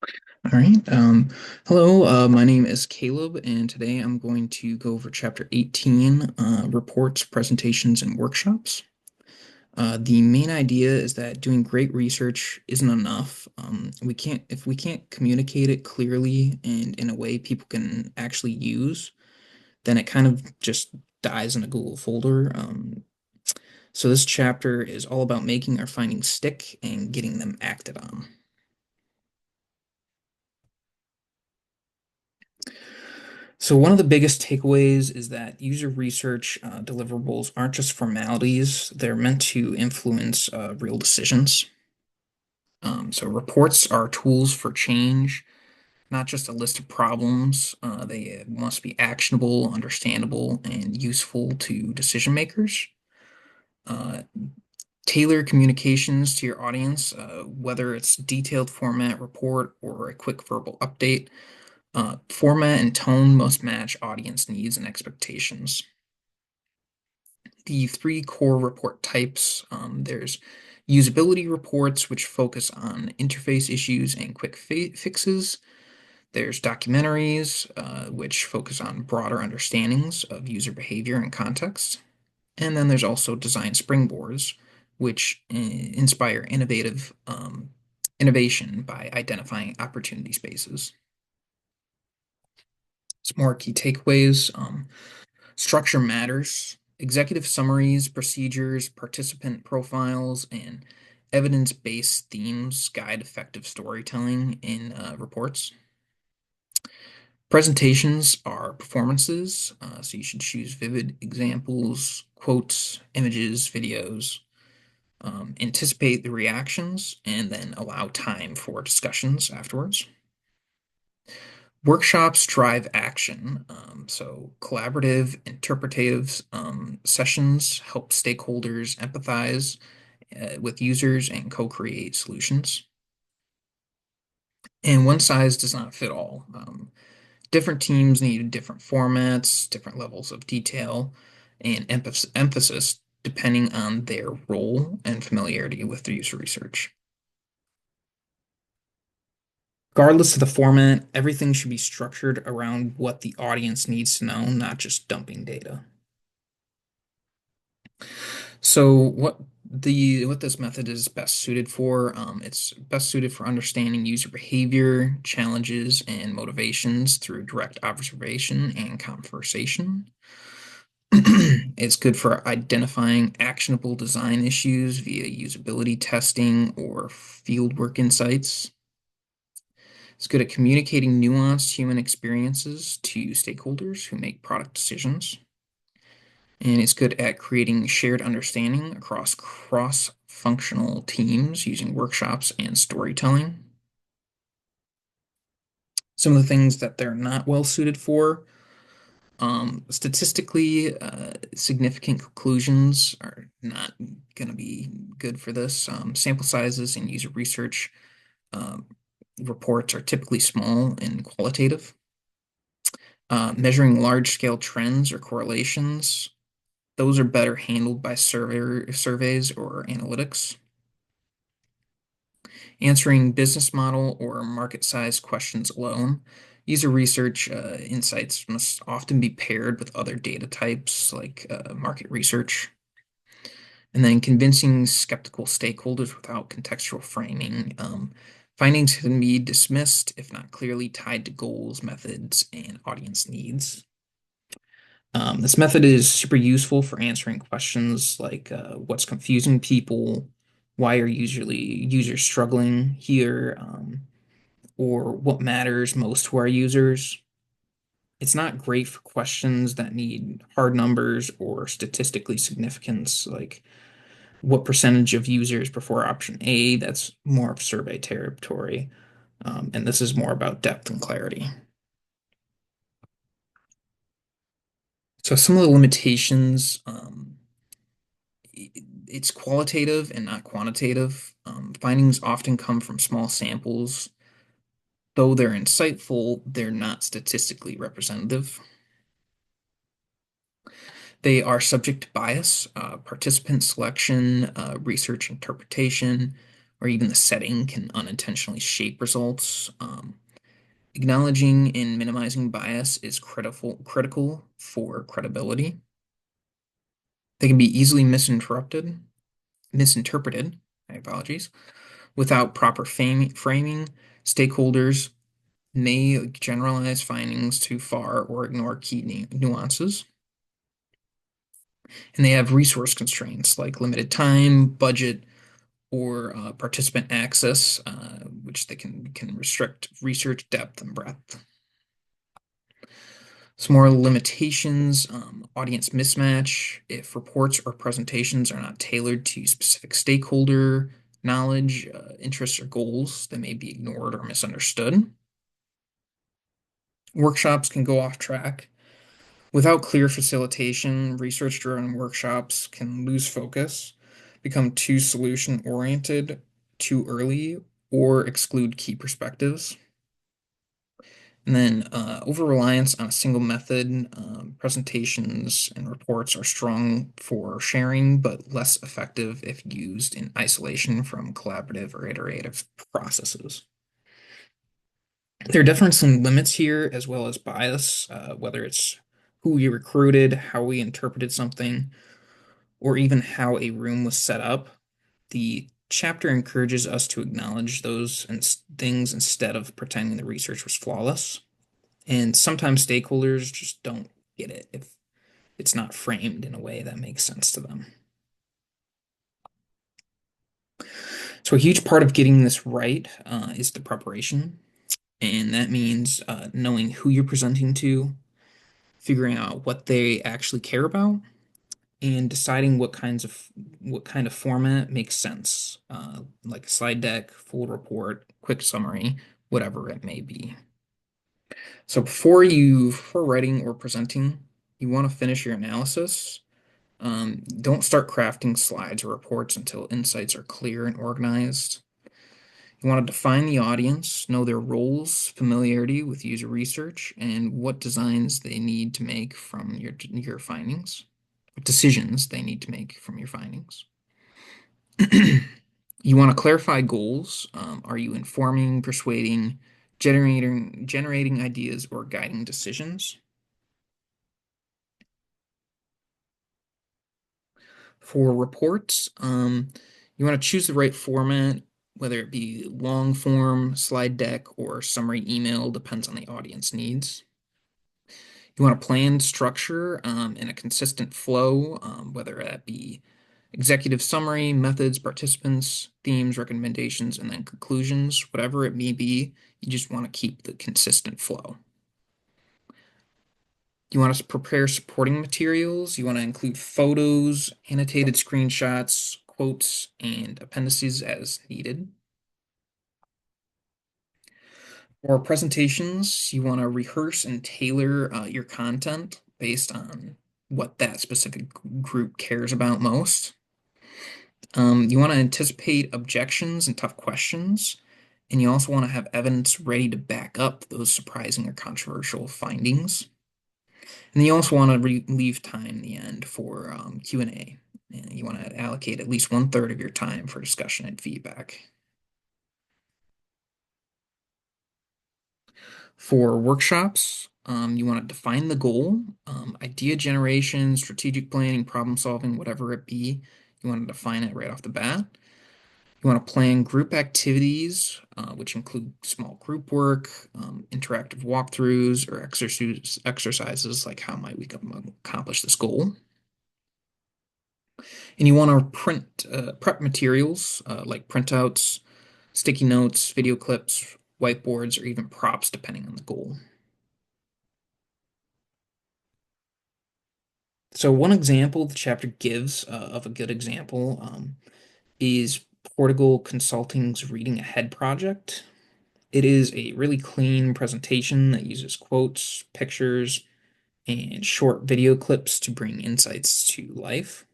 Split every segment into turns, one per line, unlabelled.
All right. Hello, my name is Caleb, and today I'm going to go over Chapter 18, Reports, Presentations, and Workshops. The main idea is that doing great research isn't enough. If we can't communicate it clearly and in a way people can actually use, then it kind of just dies in a Google folder. So this chapter is all about making our findings stick and getting them acted on. So one of the biggest takeaways is that user research deliverables aren't just formalities, they're meant to influence real decisions. So reports are tools for change, not just a list of problems. They must be actionable, understandable, and useful to decision makers. Uh, Tailor communications to your audience, whether it's detailed format report or a quick verbal update. Format and tone must match audience needs and expectations. The three core report types, there's usability reports, which focus on interface issues and quick fixes. There's documentaries, which focus on broader understandings of user behavior and context. And then there's also design springboards, which inspire innovation by identifying opportunity spaces. Some more key takeaways. Structure matters. Executive summaries, procedures, participant profiles, and evidence-based themes guide effective storytelling in reports. Presentations are performances, so you should choose vivid examples, quotes, images, videos. Anticipate the reactions and then allow time for discussions afterwards. Workshops drive action. So collaborative, interpretive sessions help stakeholders empathize with users and co-create solutions. And one size does not fit all. Different teams need different formats, different levels of detail, and emphasis depending on their role and familiarity with the user research. Regardless of the format, everything should be structured around what the audience needs to know, not just dumping data. So what this method is best suited for, it's best suited for understanding user behavior, challenges, and motivations through direct observation and conversation. It's good for identifying actionable design issues via usability testing or fieldwork insights. It's good at communicating nuanced human experiences to stakeholders who make product decisions. And it's good at creating shared understanding across cross-functional teams using workshops and storytelling. Some of the things that they're not well suited for, statistically significant conclusions are not going to be good for this. Sample sizes and user research um, reports are typically small and qualitative. Measuring large-scale trends or correlations, those are better handled by surveys or analytics. Answering business model or market size questions alone, user research insights must often be paired with other data types like market research. And then convincing skeptical stakeholders without contextual framing. Findings can be dismissed if not clearly tied to goals, methods, and audience needs. This method is super useful for answering questions like what's confusing people, why are usually users struggling here, or what matters most to our users. It's not great for questions that need hard numbers or statistically significance, like what percentage of users prefer option A. That's more of survey territory. And this is more about depth and clarity. So some of the limitations, it's qualitative and not quantitative. Findings often come from small samples. Though they're insightful, they're not statistically representative. They are subject to bias, participant selection, research interpretation, or even the setting can unintentionally shape results. Acknowledging and minimizing bias is critical for credibility. They can be easily misinterpreted, my apologies, without proper framing. Stakeholders may generalize findings too far or ignore key nuances. And they have resource constraints like limited time, budget, or participant access, which they can restrict research depth and breadth. Some more limitations, audience mismatch. If reports or presentations are not tailored to specific stakeholder knowledge, interests, or goals, they may be ignored or misunderstood. Workshops can go off track. Without clear facilitation, research-driven workshops can lose focus, become too solution-oriented too early, or exclude key perspectives. And then over-reliance on a single method, presentations and reports are strong for sharing, but less effective if used in isolation from collaborative or iterative processes. There are definitely some limits here, as well as bias, whether it's who we recruited, how we interpreted something, or even how a room was set up. The chapter encourages us to acknowledge those things instead of pretending the research was flawless. And sometimes stakeholders just don't get it if it's not framed in a way that makes sense to them. So a huge part of getting this right is the preparation. And that means knowing who you're presenting to, figuring out what they actually care about, and deciding what kind of format makes sense, like a slide deck, full report, quick summary, whatever it may be. So before writing or presenting, you want to finish your analysis. Don't start crafting slides or reports until insights are clear and organized. You want to define the audience, know their roles, familiarity with user research, and what designs they need to make from your findings, decisions they need to make from your findings. You want to clarify goals. Are you informing, persuading, generating ideas, or guiding decisions? For reports, you want to choose the right format, whether it be long form, slide deck, or summary email, depends on the audience needs. You want a planned structure and a consistent flow, whether that be executive summary, methods, participants, themes, recommendations, and then conclusions, whatever it may be, you just want to keep the consistent flow. You want to prepare supporting materials. You want to include photos, annotated screenshots, quotes, and appendices as needed. For presentations, you want to rehearse and tailor your content based on what that specific group cares about most. You want to anticipate objections and tough questions, and you also want to have evidence ready to back up those surprising or controversial findings. And then you also want to leave time in the end for Q&A. And you want to allocate at least 1/3 of your time for discussion and feedback. For workshops, you want to define the goal, idea generation, strategic planning, problem solving, whatever it be. You want to define it right off the bat. You want to plan group activities, which include small group work, interactive walkthroughs, or exercises like how might we accomplish this goal. And you want to prep materials like printouts, sticky notes, video clips, whiteboards, or even props, depending on the goal. So one example the chapter gives of a good example is Portugal Consulting's Reading Ahead project. It is a really clean presentation that uses quotes, pictures, and short video clips to bring insights to life.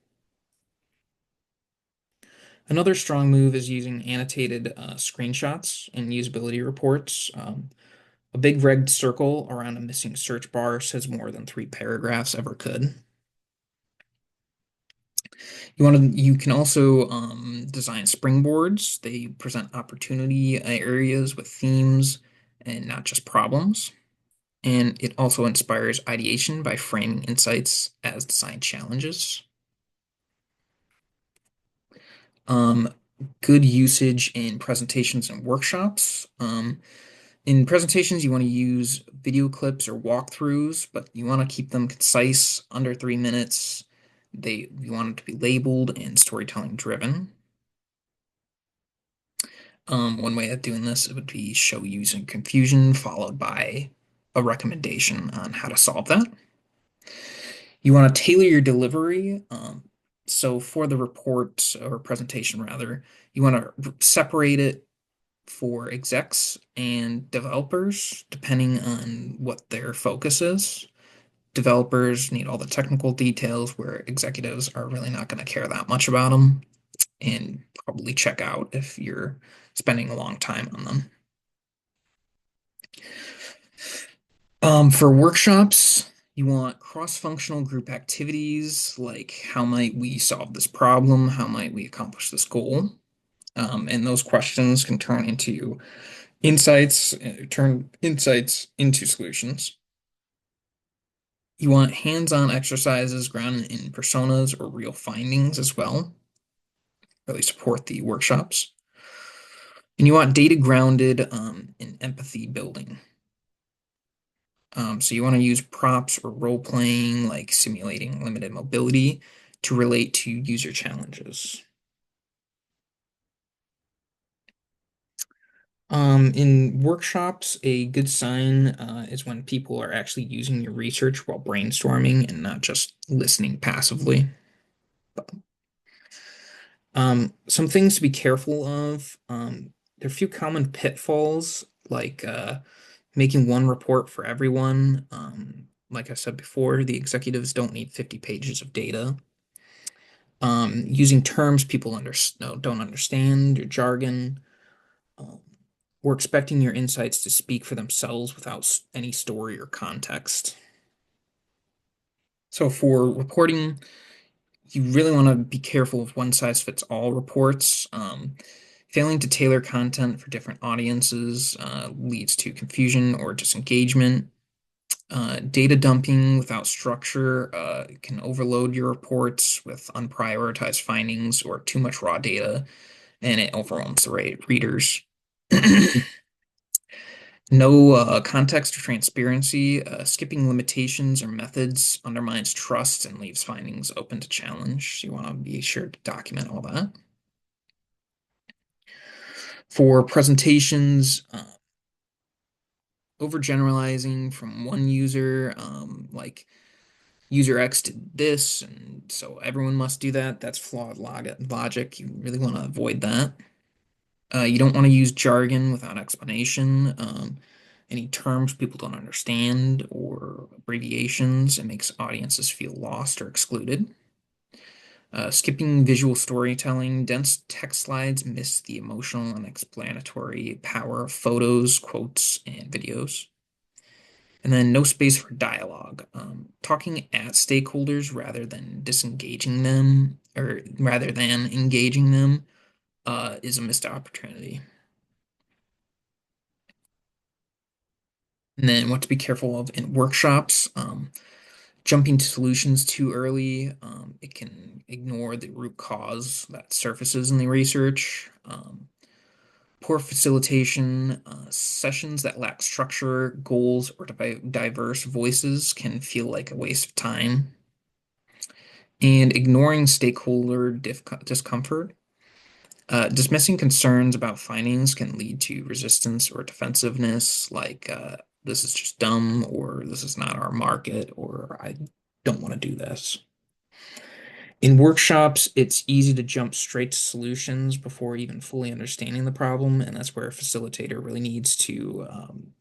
Another strong move is using annotated screenshots and usability reports. A big red circle around a missing search bar says more than 3 paragraphs ever could. You can also design springboards. They present opportunity areas with themes and not just problems. And it also inspires ideation by framing insights as design challenges. Um, Good usage in presentations and workshops. In presentations, you want to use video clips or walkthroughs, but you want to keep them concise, under 3 minutes. You want it to be labeled and storytelling driven. One way of doing this would be show using confusion, followed by a recommendation on how to solve that. You want to tailor your delivery. So for the report or presentation, rather, you want to separate it for execs and developers, depending on what their focus is. Developers need all the technical details, where executives are really not going to care that much about them and probably check out if you're spending a long time on them. For workshops, you want cross-functional group activities like how might we solve this problem? How might we accomplish this goal? And those questions can turn insights into solutions. You want hands-on exercises grounded in personas or real findings as well, really support the workshops. And you want data grounded in empathy building. So you want to use props or role playing, like simulating limited mobility, to relate to user challenges. In workshops, a good sign is when people are actually using your research while brainstorming and not just listening passively. Some things to be careful of. There are a few common pitfalls, like making one report for everyone. Like I said before, the executives don't need 50 pages of data. Using terms people don't understand, or jargon. Um, we're expecting your insights to speak for themselves without any story or context. So for reporting, you really want to be careful of one size fits all reports. Failing to tailor content for different audiences leads to confusion or disengagement. Data dumping without structure can overload your reports with unprioritized findings or too much raw data, and it overwhelms the readers. No context or transparency. Skipping limitations or methods undermines trust and leaves findings open to challenge. So you want to be sure to document all that. For presentations, overgeneralizing from one user, like user X did this, and so everyone must do that. That's flawed logic. You really want to avoid that. You don't want to use jargon without explanation. Any terms people don't understand or abbreviations, it makes audiences feel lost or excluded. Skipping visual storytelling, dense text slides miss the emotional and explanatory power of photos, quotes, and videos. And then no space for dialogue. Talking at stakeholders rather than disengaging them, or rather than engaging them, is a missed opportunity. And then what to be careful of in workshops. Jumping to solutions too early, it can ignore the root cause that surfaces in the research. Poor facilitation, sessions that lack structure, goals, or diverse voices can feel like a waste of time. And ignoring stakeholder discomfort. Dismissing concerns about findings can lead to resistance or defensiveness, like this is just dumb, or this is not our market, or I don't want to do this. In workshops, it's easy to jump straight to solutions before even fully understanding the problem, and that's where a facilitator really needs to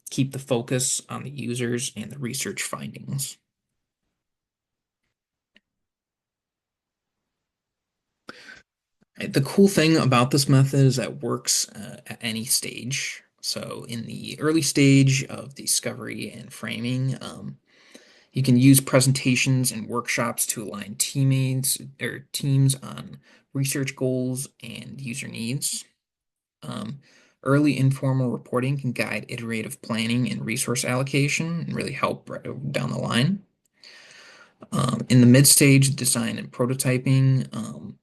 keep the focus on the users and the research findings. The cool thing about this method is that it works at any stage. So in the early stage of discovery and framing, You can use presentations and workshops to align teammates or teams on research goals and user needs. Um, Early informal reporting can guide iterative planning and resource allocation and really help right down the line. In the mid stage, design and prototyping,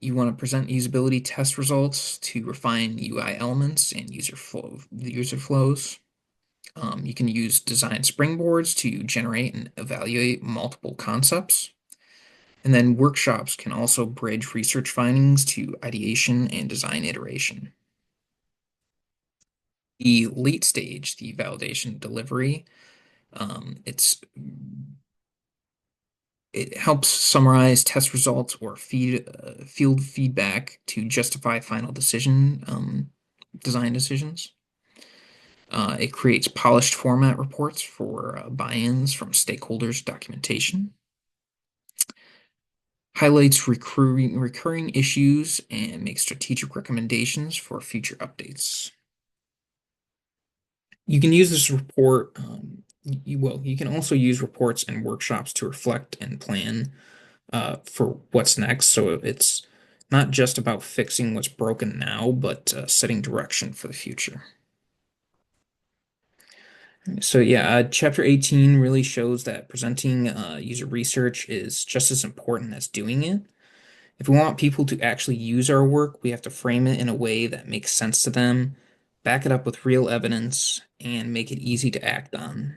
you want to present usability test results to refine UI elements and user flows. You can use design springboards to generate and evaluate multiple concepts. And then workshops can also bridge research findings to ideation and design iteration. The late stage, the validation delivery, it helps summarize test results or field feedback to justify final design decisions. It creates polished format reports for buy-ins from stakeholders' documentation, highlights recurring issues, and makes strategic recommendations for future updates. You can use this report, you can also use reports and workshops to reflect and plan for what's next. So it's not just about fixing what's broken now, but setting direction for the future. So yeah, chapter 18 really shows that presenting user research is just as important as doing it. If we want people to actually use our work, we have to frame it in a way that makes sense to them, back it up with real evidence, and make it easy to act on.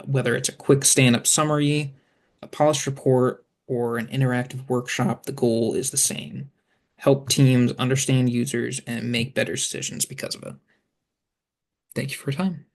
Whether it's a quick stand-up summary, a polished report, or an interactive workshop, the goal is the same. Help teams understand users and make better decisions because of it. Thank you for your time.